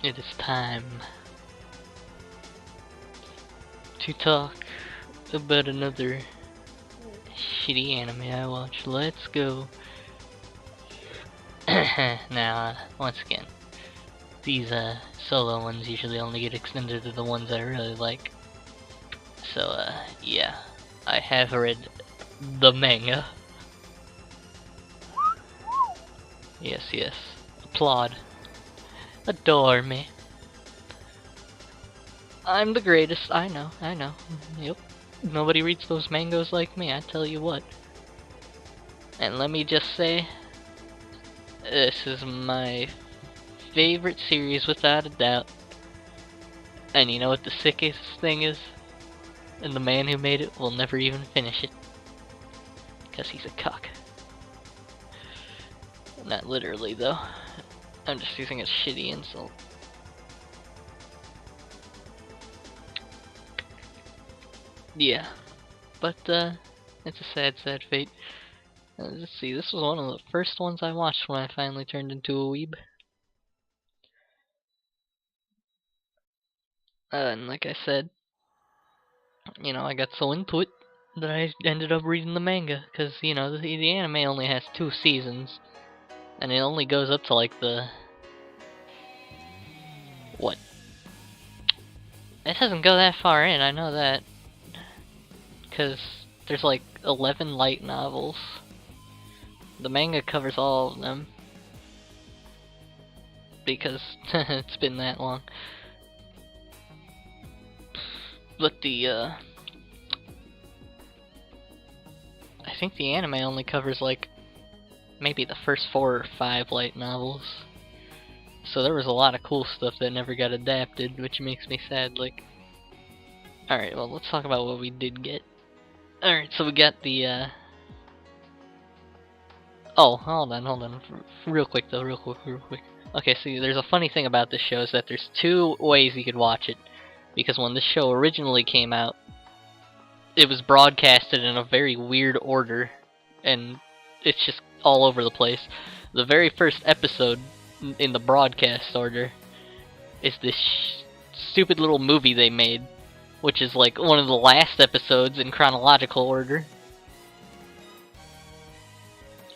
It is time to talk about another shitty anime I watched. Let's go. Now, once again, these solo ones usually only get extended to the ones I really like. So, yeah, I have read the manga. Yes, yes. Applaud. Adore me. I'm the greatest. I know, I know. Yep. Nobody reads those mangoes like me, I tell you what. And let me just say, this is my favorite series without a doubt. And you know what the sickest thing is? And the man who made it will never even finish it. Because he's a cuck. Not literally, though. I'm just using a shitty insult. Yeah. But, it's a sad, sad fate. Let's see, this was one of the first ones I watched when I finally turned into a weeb. And like I said, you know, I got so into it that I ended up reading the manga. Because, you know, the anime only has 2 seasons. And it only goes up to like the... What? It doesn't go that far in, I know that. Because there's like 11 light novels. The manga covers all of them. Because it's been that long. But I think the anime only covers like maybe the first 4 or 5 light novels. So there was a lot of cool stuff that never got adapted, which makes me sad. Like, alright, well, let's talk about what we did get. Alright, so we got the, Oh, hold on. Real quick, though, real quick. Okay, see, there's a funny thing about this show is that there's 2 ways you could watch it. Because when this show originally came out, it was broadcasted in a very weird order. And it's just all over the place. The very first episode in the broadcast order is this stupid little movie they made, which is like one of the last episodes in chronological order.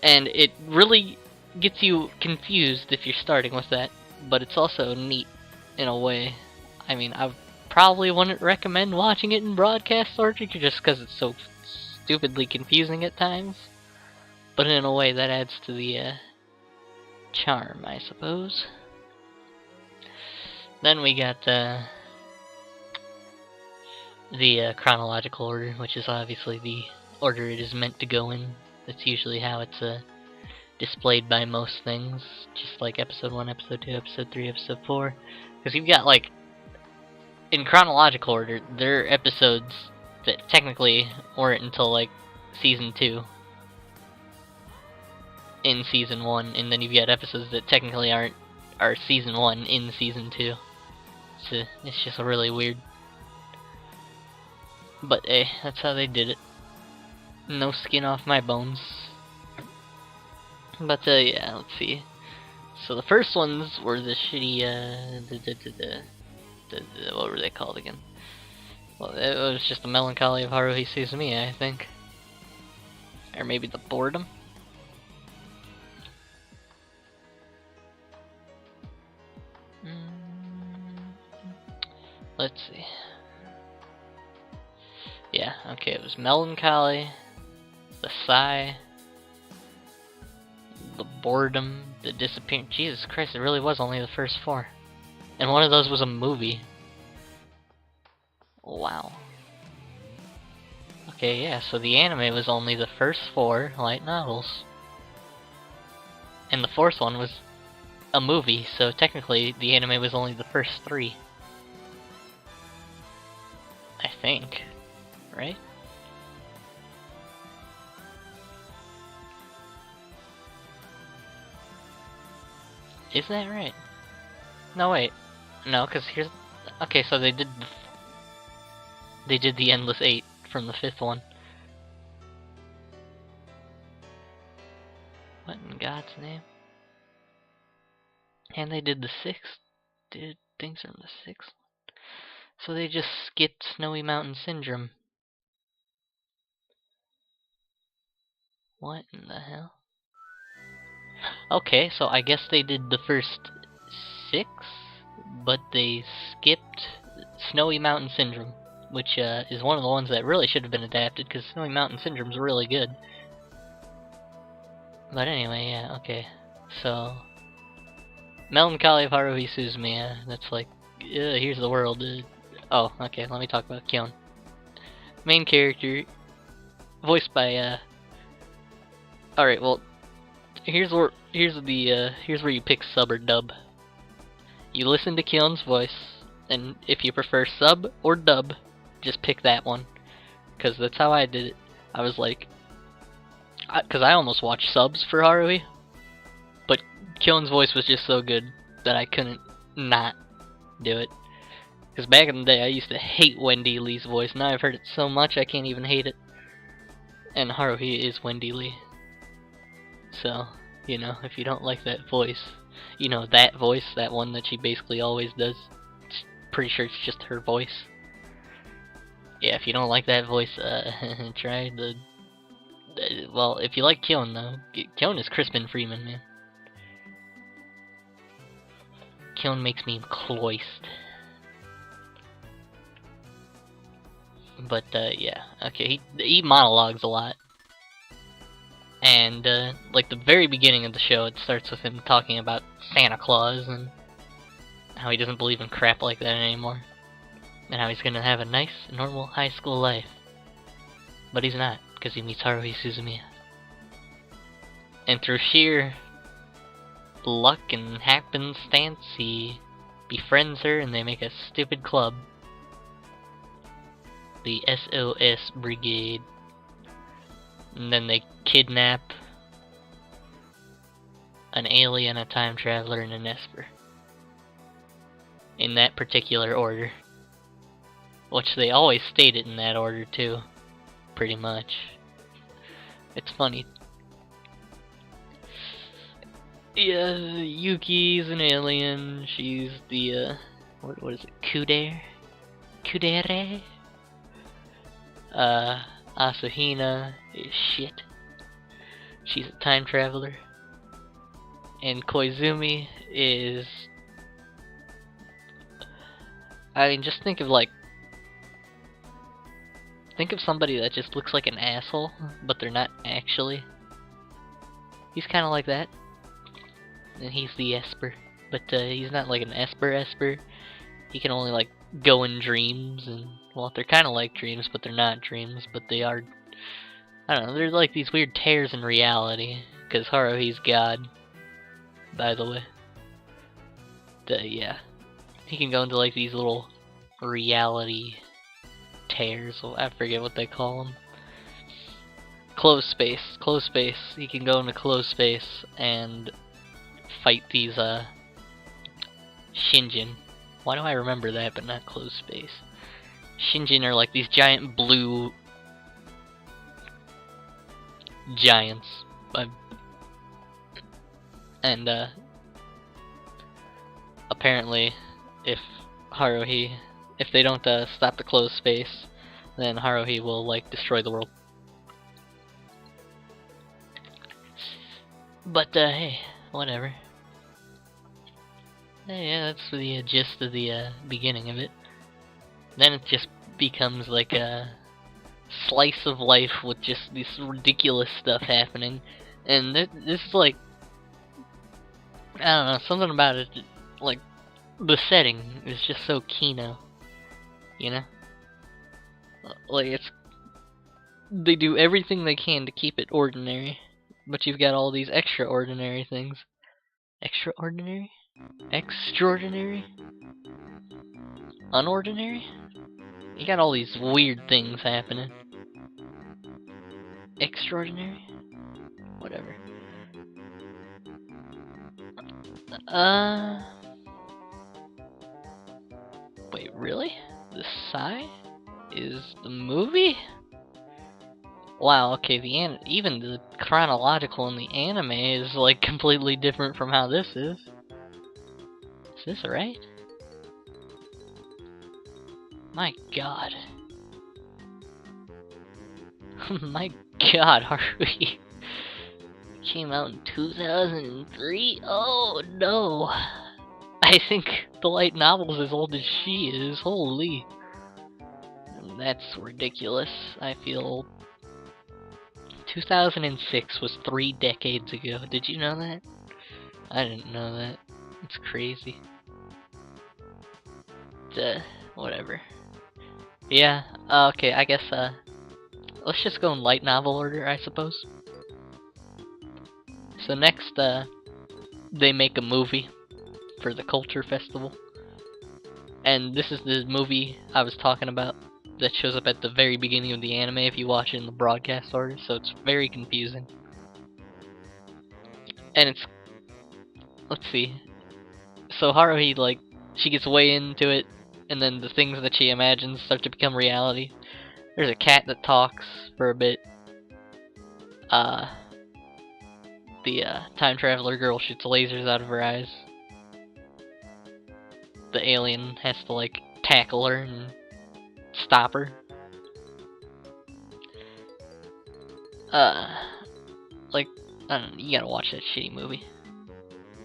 And it really gets you confused if you're starting with that, but it's also neat in a way. I mean, I probably wouldn't recommend watching it in broadcast order just because it's so stupidly confusing at times. But in a way, that adds to the charm, I suppose. Then we got the chronological order, which is obviously the order it is meant to go in. That's usually how it's displayed by most things, just like episode 1, episode 2, episode 3, episode 4. Because you've got, like, in chronological order, there are episodes that technically weren't until, like, season 2 in season 1, and then you've got episodes that technically are season 1 in season 2. So it's just really weird. But hey, that's how they did it. No skin off my bones. But yeah, let's see. So the first ones were the shitty what were they called again? Well, it was just the melancholy of Haruhi Suzumiya, I think. Or maybe the boredom. Let's see. Yeah, okay, it was melancholy, the sigh, the boredom, the disappearance. Jesus Christ, it really was only the first 4. And one of those was a movie. Wow. Okay, yeah, so the anime was only the first 4 light novels. And the 4th one was a movie, so technically the anime was only the first 3. I think. Right? Is that right? No, wait. No, because here's... Okay, so they did the Endless 8 from the 5th one. What in God's name? And they did the 6th Dude, things are in the sixth. So they just skipped Snowy Mountain Syndrome. What in the hell? Okay, so I guess they did the first 6, but they skipped Snowy Mountain Syndrome, which is one of the ones that really should have been adapted, because Snowy Mountain Syndrome's really good. But anyway, yeah, okay. So, Melancholy of Haruhi Suzumiya, that's like, here's the world. Oh, okay, let me talk about Kyon. Main character, voiced by, alright, well, here's where you pick sub or dub. You listen to Kyon's voice, and if you prefer sub or dub, just pick that one. Because that's how I did it. I was like, because I almost watched subs for Haruhi, but Kyon's voice was just so good that I couldn't not do it. Because back in the day, I used to hate Wendy Lee's voice. Now I've heard it so much, I can't even hate it. And Haruhi is Wendy Lee. So, you know, if you don't like that voice, you know, that voice, that one that she basically always does, pretty sure it's just her voice. Yeah, if you don't like that voice, try the... well, if you like Kyon, though, Kyon is Crispin Freeman, man. Kyon makes me cloist. But, yeah, okay, he monologues a lot. And, like, the very beginning of the show, it starts with him talking about Santa Claus and how he doesn't believe in crap like that anymore. And how he's gonna have a nice, normal high school life. But he's not, because he meets Haruhi Suzumiya. And through sheer luck and happenstance, he befriends her and they make a stupid club. The SOS Brigade. And then they kidnap an alien, a time traveler, and an Esper. In that particular order. Which they always state it in that order too. Pretty much. It's funny. Yeah, Yuki's an alien. She's the, what is it? Kudere? Kudere? Asahina is shit. She's a time traveler. And Koizumi is... I mean, just think of like... think of somebody that just looks like an asshole, but they're not actually. He's kind of like that. And he's the Esper. But he's not like an Esper. He can only like go in dreams, and well, they're kind of like dreams, but they're not dreams, but they are, I don't know, they're like these weird tears in reality, because Haruhi's God, by the way. Yeah, he can go into like these little reality tears, well, I forget what they call them. Closed space, he can go into closed space and fight these, Shinjin. Why do I remember that, but not closed space? Shinjin are like these giant blue giants. And, apparently, if they don't, stop the closed space, then Haruhi will, like, destroy the world. But, hey, whatever. Yeah, that's the gist of the beginning of it. Then it just becomes like a slice of life with just this ridiculous stuff happening. And this is like, I don't know, something about it, like, the setting is just so Kino. You know? Like, they do everything they can to keep it ordinary. But you've got all these extraordinary things. Extraordinary? Extraordinary? Unordinary? You got all these weird things happening. Extraordinary? Whatever. Wait, really? The Psy is the movie? Wow, okay, even the chronological in the anime is like completely different from how this is. Is this right? My god. My god, Haruhi came out in 2003? Oh no! I think the light novel's as old as she is, holy. That's ridiculous. I feel 2006 was 3 decades ago. Did you know that? I didn't know that. It's crazy. Whatever. Yeah, okay, I guess, let's just go in light novel order, I suppose. So next, they make a movie for the Culture Festival. And this is the movie I was talking about that shows up at the very beginning of the anime if you watch it in the broadcast order, so it's very confusing. And it's... let's see. So Haruhi, like, she gets way into it, and then the things that she imagines start to become reality. There's a cat that talks for a bit. The time traveler girl shoots lasers out of her eyes. The alien has to, like, tackle her and stop her. Like, I don't know, you gotta watch that shitty movie.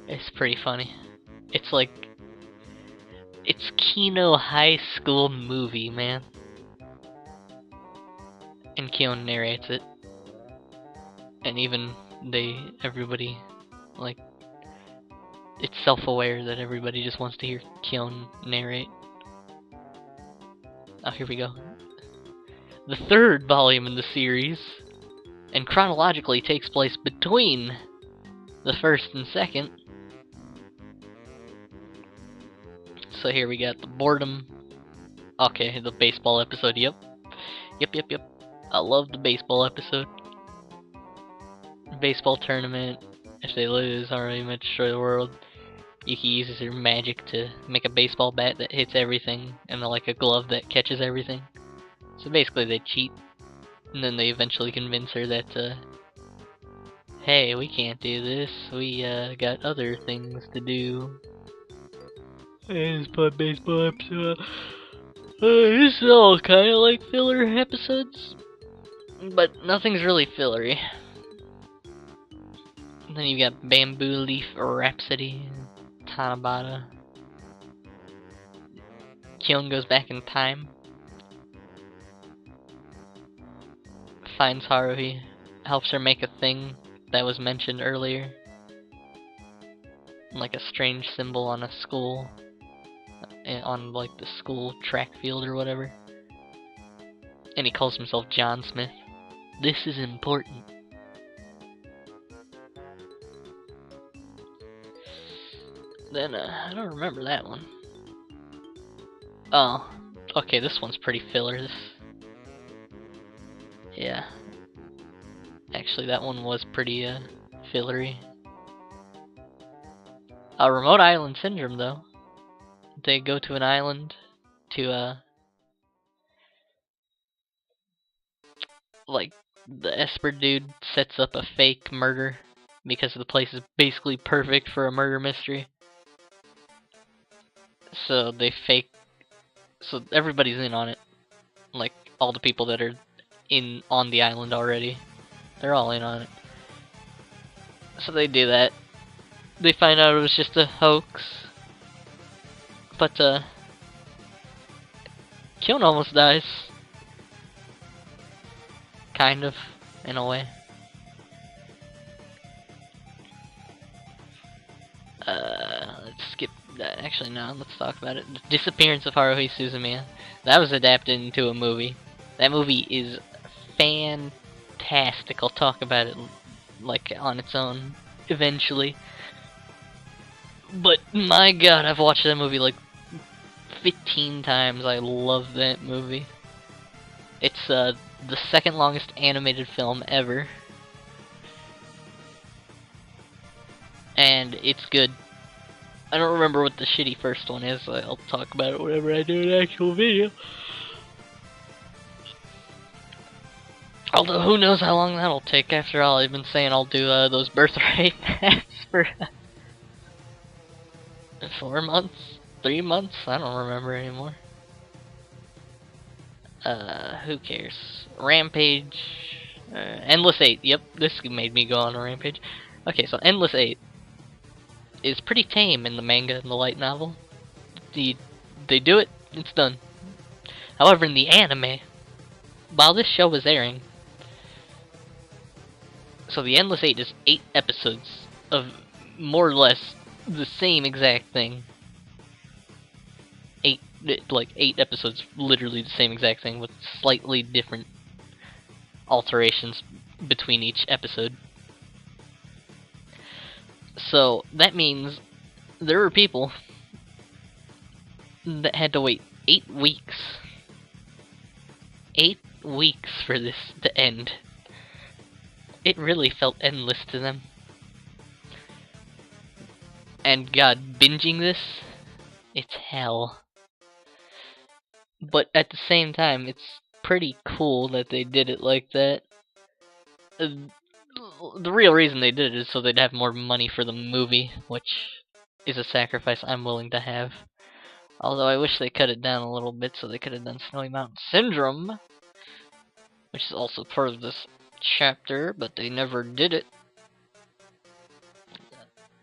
It's pretty funny. It's like, it's Kino High School movie, man. And Kion narrates it. And even everybody, like, it's self-aware that everybody just wants to hear Kion narrate. Oh, here we go. The 3rd volume in the series, and chronologically takes place between the 1st and 2nd. So here we got the boredom. Okay, the baseball episode, yep. Yep. I love the baseball episode. Baseball tournament. If they lose, Haruhi might destroy the world. Yuki uses her magic to make a baseball bat that hits everything, and like a glove that catches everything. So basically they cheat, and then they eventually convince her that, hey, we can't do this, we got other things to do. Hey, this is baseball episode. This is all kind of like filler episodes, but nothing's really fillery. And then you got Bamboo Leaf Rhapsody, Tanabata. Kion goes back in time, finds Haruhi, helps her make a thing that was mentioned earlier, like a strange symbol on a school, on like the school track field or whatever. And he calls himself John Smith. This is important. Then, I don't remember that one. Oh, okay, this one's pretty filler. Yeah. Actually, that one was pretty, fillery. Remote Island Syndrome, though. They go to an island to, like, the Esper dude sets up a fake murder because the place is basically perfect for a murder mystery. So they fake, so everybody's in on it. Like, all the people that are on the island already, they're all in on it. So they do that. They find out it was just a hoax. But, Kion almost dies. Kind of, in a way. Let's skip that. Actually, no, let's talk about it. The Disappearance of Haruhi Suzumiya. That was adapted into a movie. That movie is fantastic. I'll talk about it, like, on its own, eventually. But, my god, I've watched that movie, like, 15 times. I love that movie. It's, the 2nd longest animated film ever. And it's good. I don't remember what the shitty first one is, so I'll talk about it whenever I do an actual video. Although, who knows how long that'll take. After all, I've been saying I'll do those birthright packs for 4 months, 3 months, I don't remember anymore. Who cares? Rampage. Endless 8. Yep, this made me go on a rampage. Okay, so Endless 8 is pretty tame in the manga and the light novel. They do it, it's done. However, in the anime, while this show was airing, so the Endless 8 is 8 episodes of more or less the same exact thing. 8 episodes, literally the same exact thing, with slightly different alterations between each episode. So that means there were people that had to wait 8 weeks. 8 weeks for this to end. It really felt endless to them. And God, binging this, it's hell. But at the same time, it's pretty cool that they did it like that. The real reason they did it is so they'd have more money for the movie, which is a sacrifice I'm willing to have. Although I wish they cut it down a little bit so they could have done Snowy Mountain Syndrome, which is also part of this chapter, but they never did it.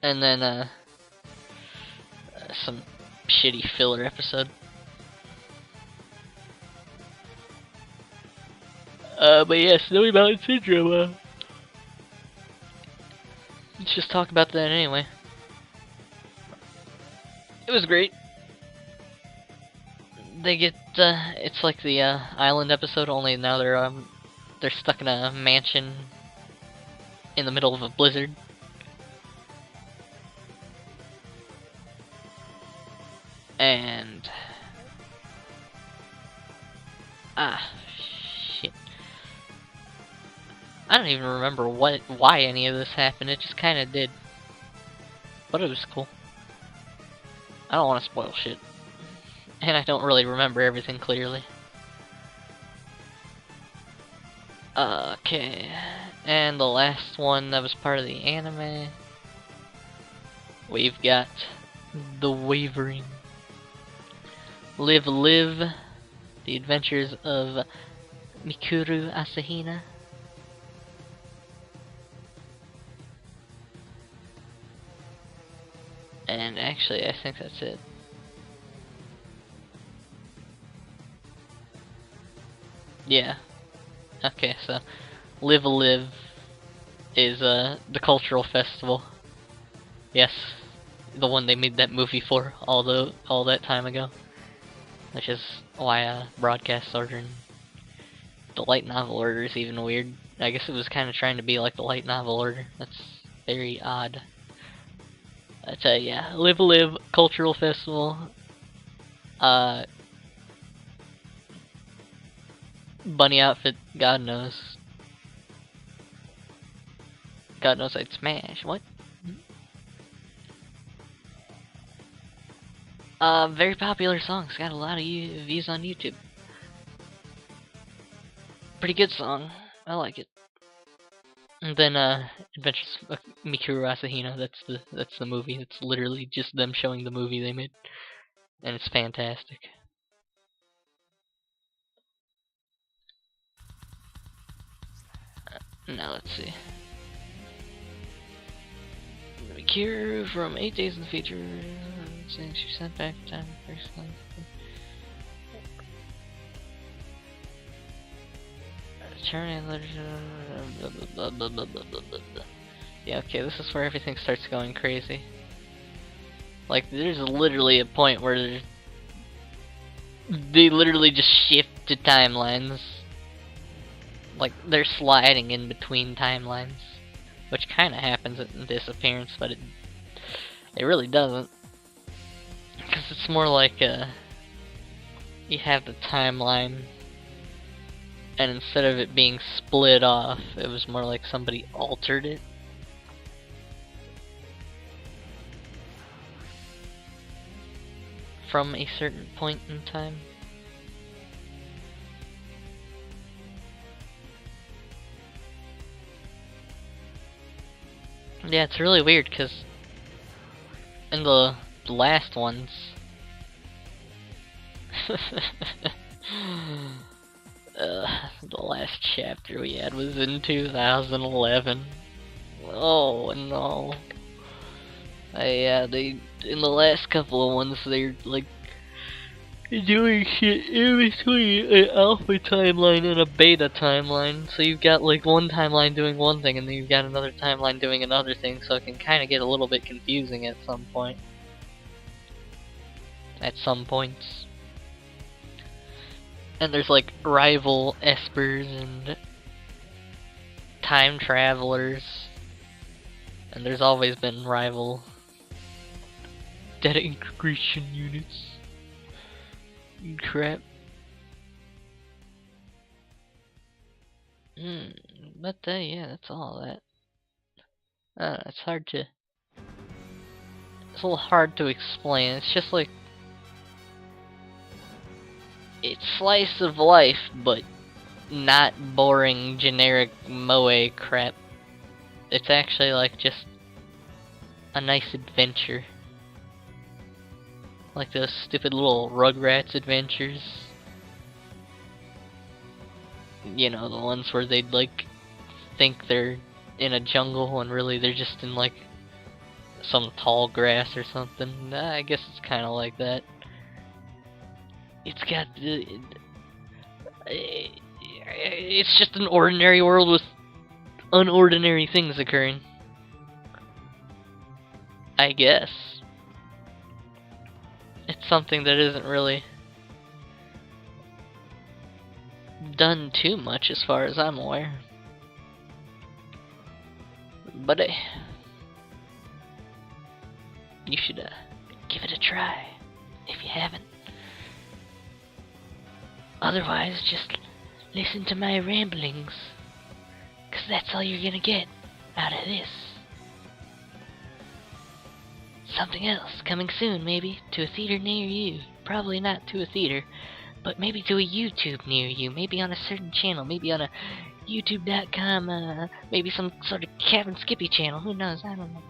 And then some shitty filler episode. But yeah, Snowy Mountain Syndrome. Let's just talk about that anyway. It was great. They get it's like the island episode, only now they're stuck in a mansion in the middle of a blizzard. And shit. I don't even remember why any of this happened. It just kind of did. But it was cool. I don't want to spoil shit. And I don't really remember everything clearly. Okay. And the last one that was part of the anime. We've got The Wavering. Live Live. The Adventures of Mikuru Asahina. And actually, I think that's it. Yeah. Okay, so Live Live is the cultural festival. Yes, the one they made that movie for all that time ago. Which is why broadcast order and the light novel order is even weird. I guess it was kind of trying to be like the light novel order. That's very odd. But yeah, Live Live Cultural Festival. Bunny outfit, God knows. God knows I'd smash. What? Very popular songs. Got a lot of views on YouTube. Pretty good song. I like it. And then Adventures of Mikuru Asahina. That's the movie. It's literally just them showing the movie they made, and it's fantastic. Now let's see. Mikuru from 8 Days in the Future, saying she sent back time personally. Yeah, okay, this is where everything starts going crazy. Like, there's literally a point where they literally just shift to timelines. Like, they're sliding in between timelines. Which kind of happens in Disappearance, but it really doesn't. Because it's more like, you have the timeline, and instead of it being split off, it was more like somebody altered it. From a certain point in time. Yeah, it's really weird because in the last ones, The last chapter we had was in 2011. Oh no. Yeah, they in the last couple of ones they're like doing shit in between an alpha timeline and a beta timeline. So you've got like one timeline doing one thing and then you've got another timeline doing another thing, so it can kind of get a little bit confusing at some point. At some points. And there's like rival espers and time travelers. And there's always been rival data integration units. Crap. But yeah, that's all that. It's hard to. It's a little hard to explain. It's just like it's slice of life, but not boring generic moe crap. It's actually like just a nice adventure. Like those stupid little Rugrats adventures. You know, the ones where they'd like think they're in a jungle and really they're just in like some tall grass or something. I guess it's kind of like that. It's got it's just an ordinary world with unordinary things occurring. I guess. It's something that isn't really done too much as far as I'm aware. But you should give it a try if you haven't. Otherwise, just listen to my ramblings, 'cause that's all you're gonna get out of this. Something else coming soon, maybe, to a theater near you. Probably not to a theater, but maybe to a YouTube near you. Maybe on a certain channel, maybe on a youtube.com, maybe some sort of Kevin Skippy channel. Who knows? I don't know.